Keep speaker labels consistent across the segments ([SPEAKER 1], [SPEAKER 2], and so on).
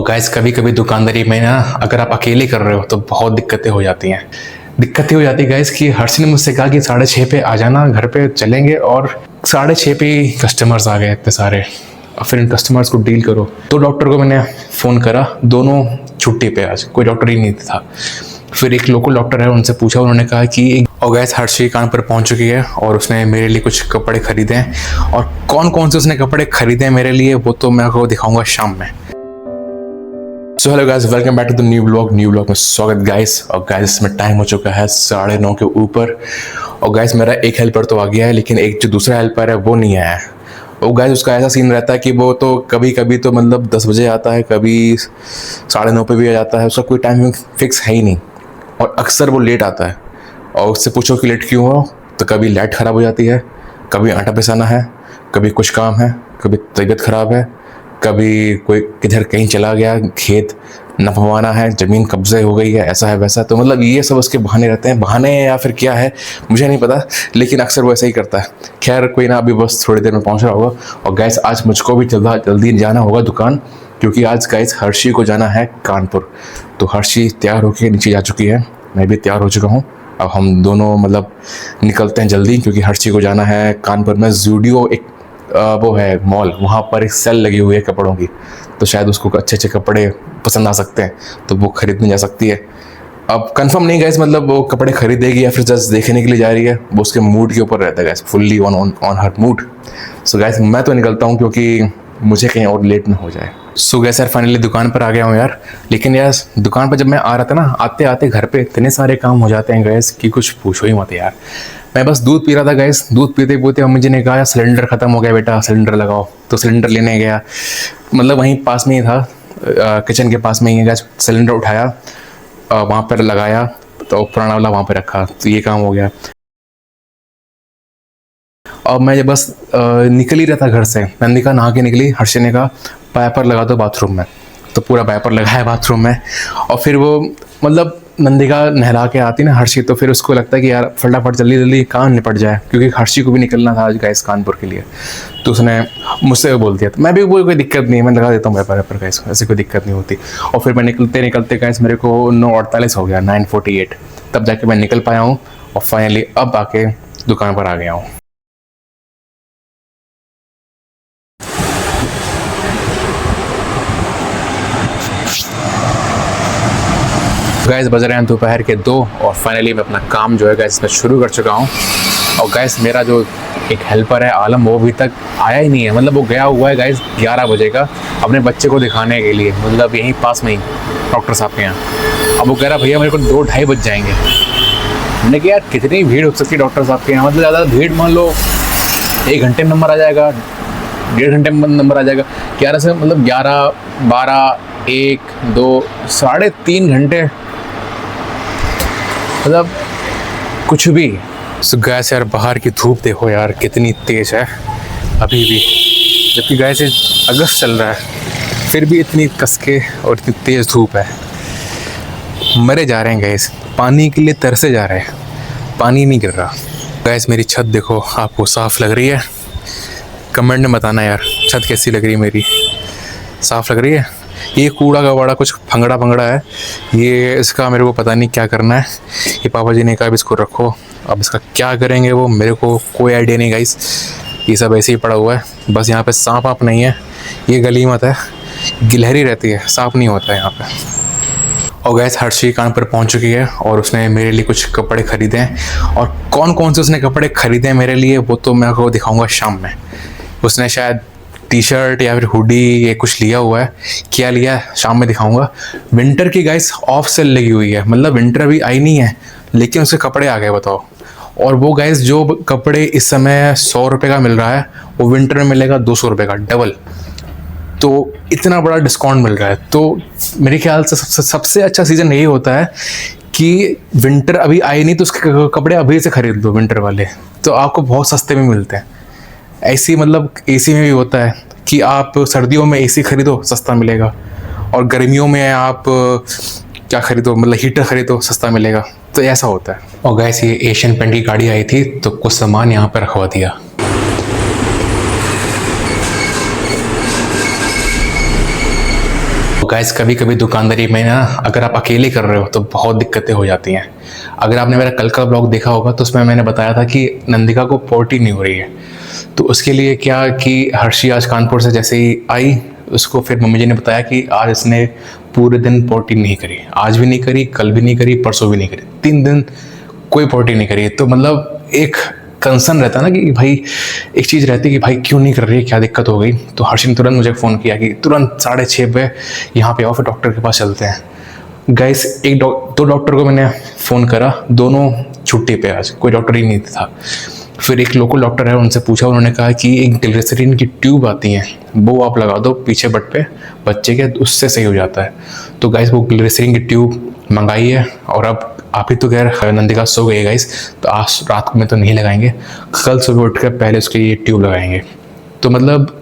[SPEAKER 1] Guys कभी कभी दुकानदारी में ना अगर आप अकेले कर रहे हो तो बहुत दिक्कतें हो जाती हैं। दिक्कतें हो जाती है गाइस कि हर्षी ने मुझसे कहा कि 6:30 पे आ जाना, घर पे चलेंगे, और 6:30 पे ही कस्टमर्स आ गए इतने सारे। और फिर इन कस्टमर्स को डील करो। तो डॉक्टर को मैंने फ़ोन करा, दोनों छुट्टी पे, आज कोई डॉक्टर ही नहीं था। फिर एक लोकल डॉक्टर है, उनसे पूछा, उन्होंने कहा कि और गैस हर्षी कानपुर पहुंच चुकी है और उसने मेरे लिए कुछ कपड़े खरीदे हैं। और कौन कौन से उसने कपड़े खरीदे हैं मेरे लिए वो तो मैं आपको दिखाऊंगा शाम में। So hello guys, welcome back to the new blog में स्वागत गाइस। और गाइस इसमें टाइम हो चुका है 9:30 के ऊपर। और गाइस मेरा एक हेल्पर तो आ गया है, लेकिन एक जो दूसरा हेल्पर है वो नहीं आया है। और गाइस उसका ऐसा सीन रहता है कि वो तो कभी कभी तो मतलब 10 बजे आता है, कभी 9:30 पे भी आ जाता है। उसका कोई टाइम फिक्स है ही नहीं, और अक्सर वो लेट आता है। और उससे पूछो कि लेट क्यों हो, तो कभी लाइट ख़राब हो जाती है, कभी आटा पिसाना है, कभी कुछ काम है, कभी तबीयत ख़राब है, कभी कोई किधर कहीं चला गया, खेत नफवाना है, ज़मीन कब्जे हो गई है, ऐसा है वैसा। तो मतलब ये सब उसके बहाने रहते हैं, बहाने या फिर क्या है मुझे नहीं पता, लेकिन अक्सर वो ऐसा ही करता है। खैर कोई ना, अभी बस थोड़ी देर में पहुंच रहा होगा। और गैस आज मुझको भी जल्दी जाना होगा दुकान, क्योंकि आज गैस हर्षी को जाना है कानपुर। तो हर्षी तैयार होकर नीचे जा चुकी है, मैं भी तैयार हो चुका हूँ। अब हम दोनों मतलब निकलते हैं जल्दी, क्योंकि हर्षी को जाना है कानपुर में। ज़ूडियो एक वो है मॉल, वहाँ पर एक सेल लगी हुई है कपड़ों की, तो शायद उसको अच्छे अच्छे कपड़े पसंद आ सकते हैं, तो वो खरीदने जा सकती है। अब कंफर्म नहीं गैस, मतलब वो कपड़े खरीदेगी या फिर जस्ट देखने के लिए जा रही है, वो उसके मूड के ऊपर रहता है gas, fully on her mood. So gas मैं तो निकलता हूँ, क्योंकि मुझे कहीं और लेट ना हो जाए। सो गैस यार फाइनली दुकान पर आ गया हूँ यार। लेकिन यार दुकान पर जब मैं आ रहा था ना, आते आते घर पे इतने सारे काम हो जाते हैं गैस कि कुछ पूछो ही मत यार। मैं बस दूध पी रहा था गैस, दूध पीते पीते मम्मी जी ने कहा सिलेंडर ख़त्म हो गया बेटा, सिलेंडर लगाओ। तो सिलेंडर लेने गया, मतलब वहीं पास में ही था, किचन के पास में ही है गैस। सिलेंडर उठाया, वहाँ पर लगाया, तो पुराना वाला वहाँ पर रखा, तो ये काम हो गया। और मैं जब बस निकल ही रहा था घर से, नंदिका नहा के निकली, हर्षी ने कहा वाइपर लगा दो बाथरूम में, तो पूरा वाइपर लगाया बाथरूम में। और फिर वो मतलब नंदिका नहला के आती ना हर्षी, तो फिर उसको लगता है कि यार फटाफट जल्दी जल्दी काम निपट जाए, क्योंकि हर्षी को भी निकलना था आज गैस कानपुर के लिए। तो उसने मुझसे बोल दिया, तो मैं भी कोई दिक्कत नहीं है, मैं लगा देता हूँ वाइपर गैस, ऐसी कोई दिक्कत नहीं होती। और फिर मैं निकलते निकलते गैस मेरे को 9:48 हो गया, 9:48, तब जाके मैं निकल पाया हूँ। और फाइनली अब आके दुकान पर आ गया हूँ। गैस बज रहे हैं दोपहर के 2, और फाइनली मैं अपना काम जो है गैस मैं शुरू कर चुका हूँ। और गैस मेरा जो एक हेल्पर है आलम, वो अभी तक आया ही नहीं है। मतलब वो गया हुआ है गैस 11 बजे का अपने बच्चे को दिखाने के लिए, मतलब यहीं पास में ही डॉक्टर साहब के यहाँ। अब वो कह रहा भैया मेरे को 2-2:30 बज जाएंगे। मैंने कहा यार कितनी भीड़ हो सकती है डॉक्टर साहब के यहाँ, मतलब ज़्यादा भीड़ मान लो 1 घंटे में नंबर आ जाएगा, 1.5 घंटे में नंबर आ जाएगा। 11 से मतलब 11, 12, 1, 2, 3.5 घंटे, मतलब कुछ भी। सो गैस यार बाहर की धूप देखो यार कितनी तेज़ है अभी भी, जबकि गैस अगस्त चल रहा है, फिर भी इतनी कसके और इतनी तेज़ धूप है। मरे जा रहे हैं गैस, पानी के लिए तरसे जा रहे हैं, पानी नहीं गिर रहा। गैस मेरी छत देखो, आपको साफ़ लग रही है? कमेंट में बताना यार छत कैसी लग रही है मेरी, साफ़ लग रही है? ये कूड़ा का बड़ा कुछ फंगड़ा है, ये इसका मेरे को पता नहीं क्या करना है। ये पापा जी ने कहा इसको रखो, अब इसका क्या करेंगे वो मेरे को कोई आइडिया नहीं गाइस। ये सब ऐसे ही पड़ा हुआ है, बस यहाँ पे सांप आप नहीं है, ये गली मत है, गिलहरी रहती है, सांप नहीं होता है यहाँ पे। और गैस हर्षी कानपुर पहुँच चुकी है और उसने मेरे लिए कुछ कपड़े खरीदे हैं। और कौन कौन से उसने कपड़े खरीदे हैं मेरे लिए वो तो मैं आपको दिखाऊँगा शाम में। उसने शायद टी शर्ट या फिर हुडी ये कुछ लिया हुआ है, क्या लिया है शाम में दिखाऊंगा। विंटर की गाइस ऑफ सेल लगी हुई है, मतलब विंटर अभी आई नहीं है लेकिन उसके कपड़े आ गए, बताओ। और वो गाइस जो कपड़े इस समय 100 रुपये का मिल रहा है, वो विंटर में मिलेगा 200 रुपये का, डबल। तो इतना बड़ा डिस्काउंट मिल रहा है। तो मेरे ख्याल से सबसे अच्छा सीज़न यही होता है कि विंटर अभी आई नहीं तो उसके कपड़े अभी से खरीद दो, विंटर वाले, तो आपको बहुत सस्ते में मिलते हैं। ऐसी मतलब एसी में भी होता है कि आप सर्दियों में एसी खरीदो सस्ता मिलेगा, और गर्मियों में आप क्या खरीदो, मतलब हीटर खरीदो सस्ता मिलेगा, तो ऐसा होता है। और गैस ये एशियन पेंट की गाड़ी आई थी, तो कुछ सामान यहाँ पर रखवा दिया। गाइस कभी कभी दुकानदारी में ना अगर आप अकेले कर रहे हो तो बहुत दिक्कतें हो जाती हैं। अगर आपने मेरा कल का ब्लॉग देखा होगा तो उसमें मैंने बताया था कि नंदिका को पोर्टी नहीं हो रही है। तो उसके लिए क्या कि हर्षी आज कानपुर से जैसे ही आई उसको फिर मम्मी जी ने बताया कि आज इसने पूरे दिन पोर्टी नहीं करी, आज भी नहीं करी, कल भी नहीं करी, परसों भी नहीं करी, 3 दिन कोई पोर्टी नहीं करी। तो मतलब एक कंसर्न रहता है ना कि भाई एक चीज़ रहती है कि भाई क्यों नहीं कर रही है, क्या दिक्कत हो गई। तो हर्षी ने तुरंत मुझे फ़ोन किया कि तुरंत 6:30 पे यहाँ पे आओ, फिर डॉक्टर के पास चलते हैं। गाइस दो डॉक्टर को मैंने फ़ोन करा, दोनों छुट्टी पे, आज कोई डॉक्टर ही नहीं था। फिर एक लोकल डॉक्टर है, उनसे पूछा, उन्होंने कहा कि एक ग्लिसरीन की ट्यूब आती है वो आप लगा दो पीछे बट पे बच्चे के, उससे सही हो जाता है। तो गाइस वो ग्लिसरीन की ट्यूब मंगाई है और अब आप ही तो खैर नंदिका सो गई गाइस, तो आज रात में तो नहीं लगाएंगे, कल सुबह उठ कर पहले उसके ये ट्यूब लगाएंगे। तो मतलब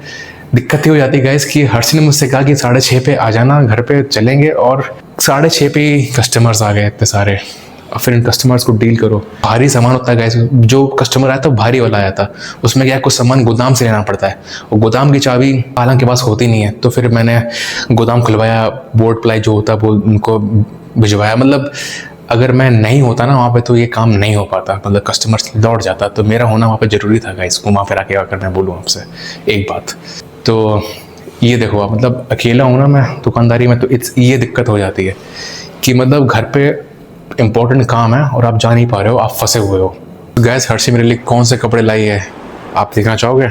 [SPEAKER 1] दिक्कत ही हो जाती है गाइस कि हर्षी ने मुझसे कहा कि 6:30 पे आ जाना, घर पे चलेंगे, और 6:30 पे ही कस्टमर्स आ गए इतने सारे। और फिर इन कस्टमर्स को डील करो, भारी सामान होता है गाइस। जो कस्टमर आया था भारी वाला आया था, उसमें क्या कुछ सामान गोदाम से लेना पड़ता है, और गोदाम की चाबी हालांकि के पास होती नहीं है। तो फिर मैंने गोदाम खुलवाया, बोर्ड प्लाई जो होता है वो उनको भिजवाया। मतलब अगर मैं नहीं होता ना वहाँ पे तो ये काम नहीं हो पाता, मतलब कस्टमर्स लौट जाता। तो मेरा होना वहाँ पे ज़रूरी था गाइस, घुमा फिरा के अगर मैं बोलूँ आपसे एक बात। तो ये देखो आप, मतलब अकेला हूँ ना मैं दुकानदारी में, तो ये दिक्कत हो जाती है कि मतलब घर पे इम्पोर्टेंट काम है और आप जा नहीं पा रहे हो, आप फंसे हुए हो। गैस हर्षी मेरे लिए कौन से कपड़े लाई है आप देखना चाहोगे?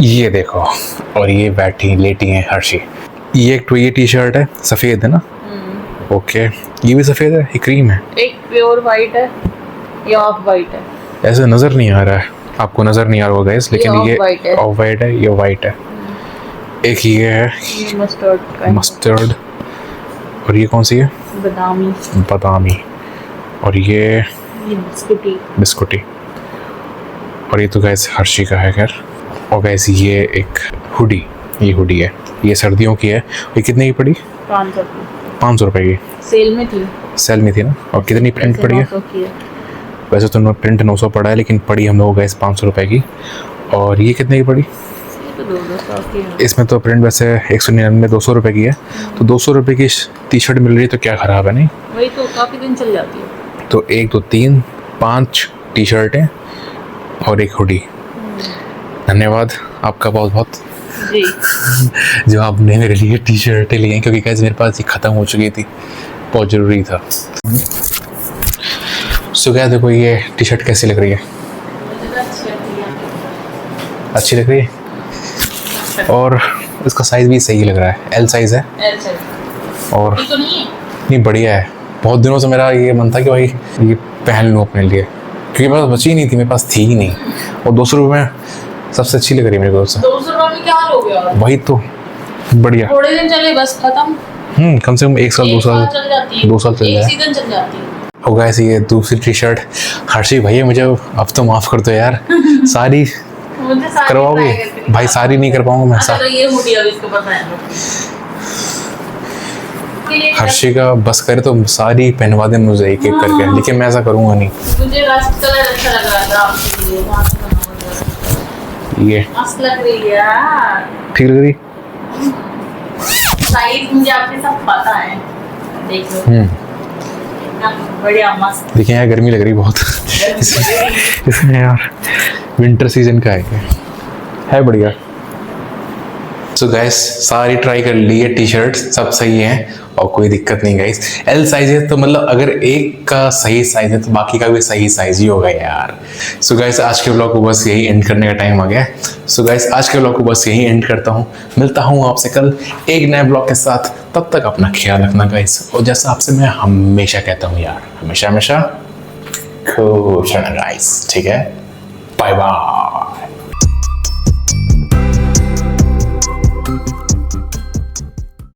[SPEAKER 1] ये देखो, और ये बैठी लेटी है हर्षी। ये एक तो ये टी शर्ट है, सफ़ेद है ना? ओके, ये भी सफ़ेद है, ये क्रीम है,
[SPEAKER 2] एक प्योर वाइट है, ये ऑफ वाइट है।
[SPEAKER 1] ऐसे नज़र नहीं आ रहा है, आपको नज़र नहीं आ रहा होगा गैस, लेकिन ये ऑफ वाइट है, ये वाइट है। एक ये है,
[SPEAKER 2] ये मस्टर्ड,
[SPEAKER 1] और ये कौन सी है? बादामी। और ये बिस्कुटी। और ये तो गैस हर्षी का है खैर। और गैस ये एक हुडी, ये हुडी है, ये सर्दियों की है। ये कितने की पड़ी? 500 रुपए की। सेल में थी ना। और कितनी प्रिंट पड़ी है? वैसे तो प्रिंट 900 पड़ा है, लेकिन पड़ी हम लोगों को गैस 500 रुपए की। और ये कितने की पड़ी? इसमें तो प्रिंट वैसे 199 200 रुपए की है। तो 200 रुपए की टी शर्ट मिल रही है तो क्या ख़राब है, नहीं?
[SPEAKER 2] वही तो, काफ़ी दिन चल जाती है।
[SPEAKER 1] तो 1 2 3 5 टी शर्टें और एक हुडी। धन्यवाद आपका बहुत बहुत
[SPEAKER 2] जी।
[SPEAKER 1] जो आपने मेरे लिए टी शर्टें ली हैं, क्योंकि कैसे मेरे पास ये ख़त्म हो चुकी थी, बहुत ज़रूरी था। सो क्या देखो, ये टी शर्ट कैसी लग रही है? अच्छी लग रही है, और इसका साइज़ भी सही लग रहा है, एल साइज़ है। और
[SPEAKER 2] तो
[SPEAKER 1] नहीं बढ़िया है। बहुत दिनों से मेरा ये मन था कि भाई ये पहन लूँ अपने लिए, क्योंकि मेरे पास बची नहीं थी, मेरे पास थी ही नहीं। और 200 रुपये में सबसे अच्छी लग रही है मेरे को।
[SPEAKER 2] 200 रुपये में क्या लोगे?
[SPEAKER 1] वही तो बढ़िया,
[SPEAKER 2] थोड़े दिन चले बस खत्म।
[SPEAKER 1] कम से कम 1 साल 2 साल
[SPEAKER 2] चल जाती है,
[SPEAKER 1] 2 साल चल जाए।
[SPEAKER 2] सीजन चल जाती है।
[SPEAKER 1] होगा ऐसी। ये दूसरी टी शर्ट हर्षी भैया मुझे अब तो माफ़ कर दो यार, सारी करवाओगे? भाई सारी नहीं कर पाऊंगा मैं।
[SPEAKER 2] तो ये हुडी अब इसके ऊपर पहन लो।
[SPEAKER 1] हर्षी का बस करे तो सारी पहनवा दे मुझे एक एक करके, लेकिन मैं ऐसा करूंगा नहीं।
[SPEAKER 2] मुझे रस्ट कलर अच्छा लग रहा था आपके लिए,
[SPEAKER 1] ये
[SPEAKER 2] मस्त लग रही है यार।
[SPEAKER 1] ठीक लग रही?
[SPEAKER 2] साइज मुझे आपके सब पता है, देख लो। बढ़िया मस्त।
[SPEAKER 1] देखिए यार गर्मी लग रही बहुत इसमें यार, विंटर सीजन का है बढ़िया। सो गाइस सारी ट्राई कर ली है, टी शर्ट सब सही है और कोई दिक्कत नहीं गाइस। एल साइज है तो मतलब अगर एक का सही साइज है तो बाकी का भी सही साइज ही होगा यार। सो गाइस आज के ब्लॉग को बस यही एंड करने का टाइम आ गया। सो गाइस आज के ब्लॉग को बस यही एंड करता हूँ, मिलता हूँ आपसे कल एक नए ब्लॉग के साथ। तब तक अपना ख्याल रखना गाइस, और जैसा आपसे मैं हमेशा कहता हूँ यार, हमेशा खुश रहना गाइस, ठीक है? Bye bye.